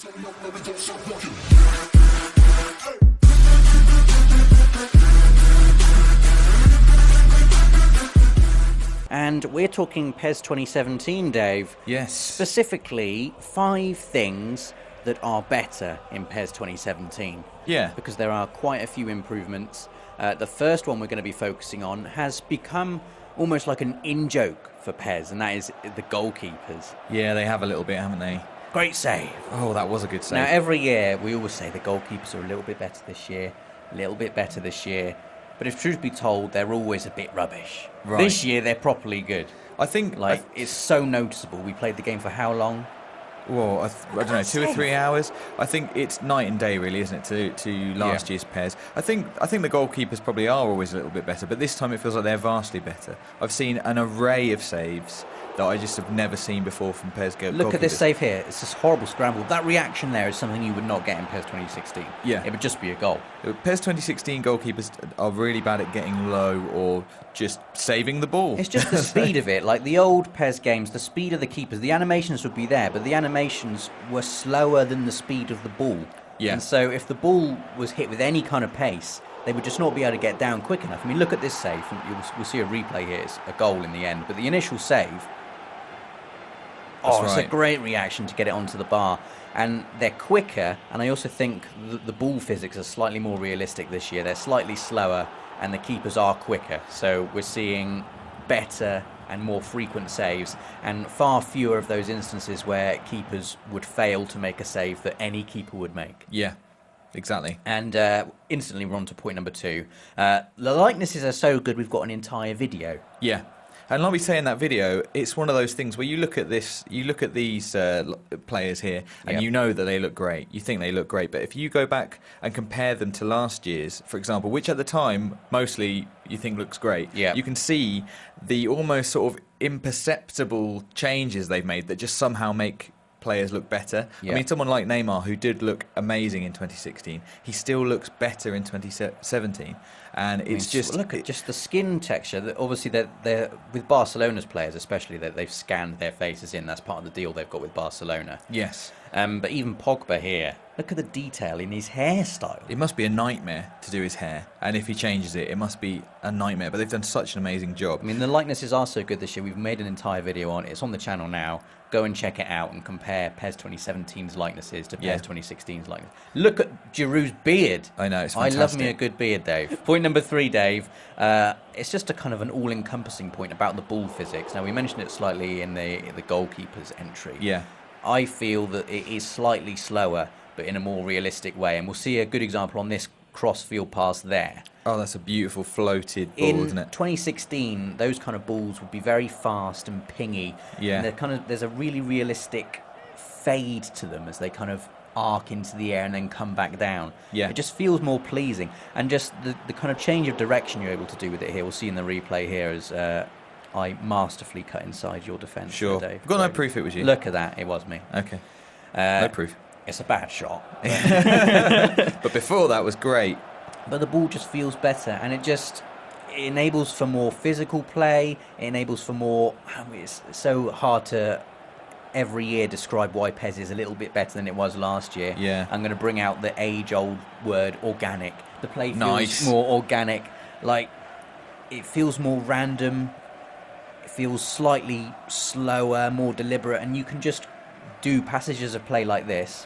And we're talking PES 2017, Dave. Yes. Specifically, 5 things that are better in PES 2017. Yeah. Because there are quite a few improvements. The first one we're going to be focusing on has become almost like an in-joke for PES, and that is the goalkeepers. Yeah, they have a little bit, haven't they? Great save. Oh, that was a good save. Now, every year, we always say the goalkeepers are a little bit better this year, a little bit better this year. But if truth be told, they're always a bit rubbish. Right. This year, they're properly good. I think... It's so noticeable. We played the game for how long? Well, I don't know, 2 or 3 hours. I think it's night and day, really, isn't it, to last year's PES. I think the goalkeepers probably are always a little bit better, but this time it feels like they're vastly better. I've seen an array of saves that I just have never seen before from PES goalkeepers. Look at this save here. It's this horrible scramble. That reaction there is something you would not get in PES 2016. Yeah. It would just be a goal. PES 2016 goalkeepers are really bad at getting low or just saving the ball. It's just the speed of it. Like the old PES games, the speed of the keepers, the animations would be there, but the animations were slower than the speed of the ball. Yeah. And so if the ball was hit with any kind of pace, they would just not be able to get down quick enough. I mean, look at this save. We'll see a replay here. It's a goal in the end. But the initial save... It's a great reaction to get it onto the bar. And they're quicker, and I also think the ball physics are slightly more realistic this year. They're slightly slower, and the keepers are quicker. So we're seeing better and more frequent saves, and far fewer of those instances where keepers would fail to make a save that any keeper would make. Yeah, exactly. And instantly we're on to point number 2. The likenesses are so good, we've got an entire video. Yeah. And like we say in that video, it's one of those things where you look at this, you look at these players here, and you know that they look great. You think they look great, but if you go back and compare them to last year's, for example, which at the time mostly you think looks great, you can see the almost sort of imperceptible changes they've made that just somehow make players look better. I mean, someone like Neymar, who did look amazing in 2016, he still looks better in 2017. And it's just... Look at just the skin texture. Obviously, they're with Barcelona's players, especially, that they've scanned their faces in. That's part of the deal they've got with Barcelona. Yes. But even Pogba here, look at the detail in his hairstyle. It must be a nightmare to do his hair. And if he changes it, it must be a nightmare. But they've done such an amazing job. I mean, the likenesses are so good this year. We've made an entire video on it. It's on the channel now. Go and check it out and compare PES 2017's likenesses to PES 2016's likeness. Look at Giroud's beard. I know, it's fantastic. I love me a good beard, Dave. Point number 3, Dave. It's just a kind of an all-encompassing point about the ball physics. Now, we mentioned it slightly in the goalkeeper's entry. Yeah. I feel that it is slightly slower, but in a more realistic way. And we'll see a good example on this cross-field pass there. Oh, that's a beautiful floated ball, isn't it? In 2016, those kind of balls would be very fast and pingy. Yeah. And there's a really realistic fade to them as they kind of arc into the air and then come back down. Yeah. It just feels more pleasing. And just the kind of change of direction you're able to do with it here, we'll see in the replay here as I masterfully cut inside your defence. Sure. Dave. I've got no proof it was you. Look at that, it was me. Okay. No proof. It's a bad shot. But before that was great. But the ball just feels better, and it enables for more physical play. It enables for more... it's so hard to every year describe why PES is a little bit better than it was last year. Yeah. I'm going to bring out the age-old word, organic. The play feels more organic. Like, it feels more random. It feels slightly slower, more deliberate, and you can just do passages of play like this.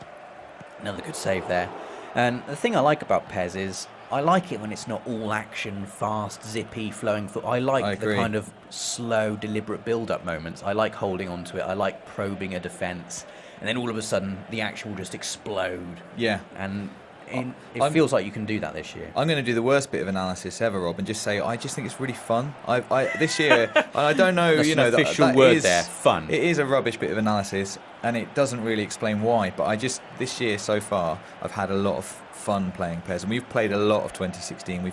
Another good save there. And the thing I like about PES is I like it when it's not all action, fast, zippy, flowing foot. I like the kind of slow, deliberate build-up moments. I like holding on to it. I like probing a defence. And then all of a sudden, the action will just explode. Yeah. And it feels like you can do that this year. I'm going to do the worst bit of analysis ever, Rob, and just say I just think it's really fun. This year, I don't know, That's you know, an official word there, fun. It is a rubbish bit of analysis, and it doesn't really explain why. But this year so far, I've had a lot of fun playing PES, and we've played a lot of 2016.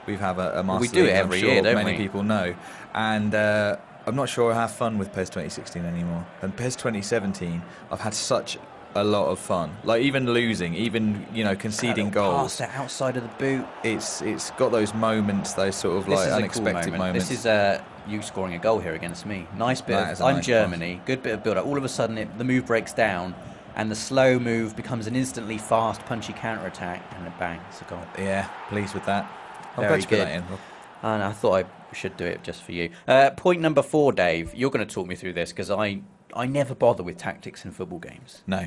We've have a master. We do it every year, don't we? Many people know, and I'm not sure I have fun with PES 2016 anymore. And PES 2017, I've had such a lot of fun. Like even losing, even conceding goals. Pass outside of the boot. It's got those moments, those sort of like unexpected moments. This is you scoring a goal here against me. Nice bit. I'm Germany. Good bit of build up. All of a sudden, the move breaks down. and the slow move becomes an instantly fast, punchy counter-attack, and a bang, it's a goal. Yeah, pleased with that. I'm Very glad you put good. that in, Rob. And I thought I should do it just for you. Point number 4, Dave. You're going to talk me through this because I never bother with tactics in football games. No.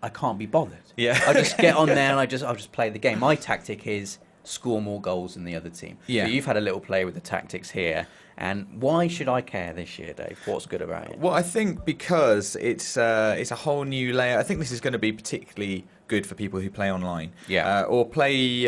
I can't be bothered. Yeah. I just get on there and I'll just play the game. My tactic is score more goals than the other team. Yeah. But you've had a little play with the tactics here. And why should I care this year, Dave? What's good about it? Well, I think because it's a whole new layer. I think this is going to be particularly good for people who play online, or play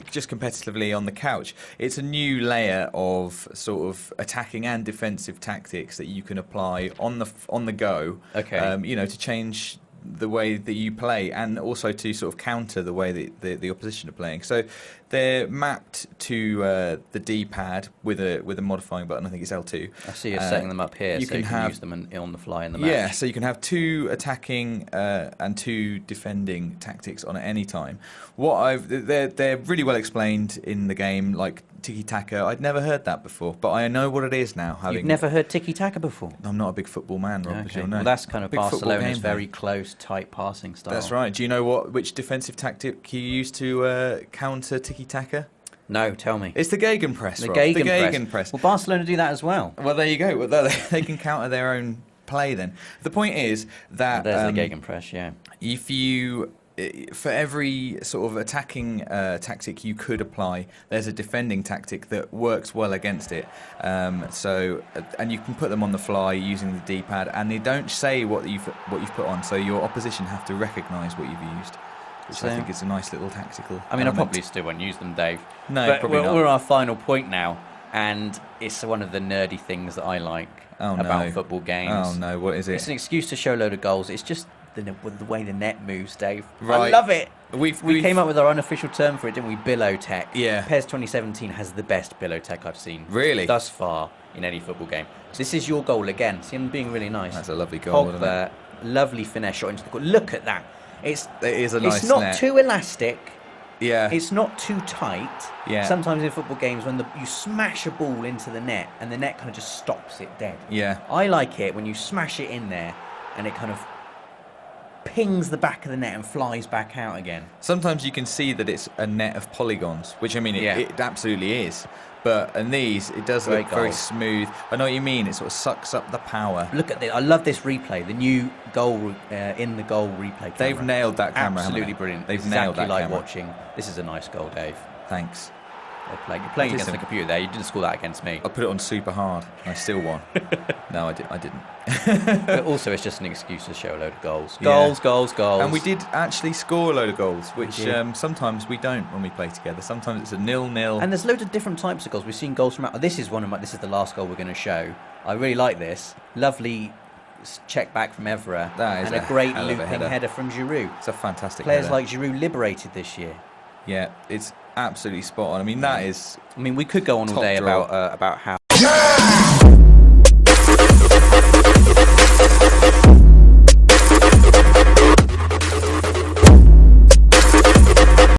just competitively on the couch. It's a new layer of sort of attacking and defensive tactics that you can apply on the go. Okay. To change the way that you play, and also to sort of counter the way that the opposition are playing. So they're mapped to the D-pad with a modifying button. I think it's L2. I see you're setting them up here, so you can use them on the fly in the match. Yeah, so you can have 2 attacking and 2 defending tactics on at any time. They're really well explained in the game, like tiki-taka. I'd never heard that before, but I know what it is now. You've never heard tiki-taka before? I'm not a big football man, Rob, as you'll know. Well, that's kind of big Barcelona's very close, tight passing style. That's right. Do you know which defensive tactic you use to counter tiki-taka? No, tell me. It's the Gegenpress, The Rob. Gegenpress. Well, Barcelona do that as well. Well, there you go. Well, they can counter their own play then. The point is that... There's the Gegenpress, yeah. If you... For every sort of attacking tactic you could apply, there's a defending tactic that works well against it. And you can put them on the fly using the D-pad, and they don't say what you've put on, so your opposition have to recognise what you've used, which I think is a nice little tactical element. I probably still won't use them, Dave. No, but probably not. We're on our final point now, and it's one of the nerdy things that I like about football games. Oh no, what is it? It's an excuse to show a load of goals. It's just the way the net moves, Dave. Right. I love it. We came up with our unofficial term for it, didn't we? Billow tech. Yeah. PES 2017 has the best billow tech I've seen. Really? Thus far in any football game. This is your goal again. See him being really nice. That's a lovely goal, isn't it? Lovely finesse shot into the goal. Look at that. It is a nice It's not net. too elastic. Yeah. It's not too tight. Yeah. Sometimes in football games when you smash a ball into the net and the net kind of just stops it dead. Yeah. I like it when you smash it in there and it kind of pings the back of the net and flies back out again. Sometimes you can see that it's a net of polygons, which I mean it absolutely is. But in these, it does look very smooth. I know what you mean. It sort of sucks up the power. Look at this. I love this replay. The new goal in the goal replay camera. They've nailed that camera. Absolutely brilliant. They've nailed that like camera. watching. This is a nice goal, Dave. Thanks. You're playing against the computer there. You didn't score that against me. I put it on super hard. And I still won. No, I didn't. But also, it's just an excuse to show a load of goals. Yeah. Goals. And we did actually score a load of goals, which sometimes we don't when we play together. Sometimes it's a 0-0. And there's loads of different types of goals. We've seen goals from out. This is this is the last goal we're going to show. I really like this. Lovely check back from Evra. That is and a great hell of a looping header from Giroud. It's a fantastic Players header. like Giroud liberated this year. Yeah, it's absolutely spot on. I mean, that is. I mean, we could go on all day about how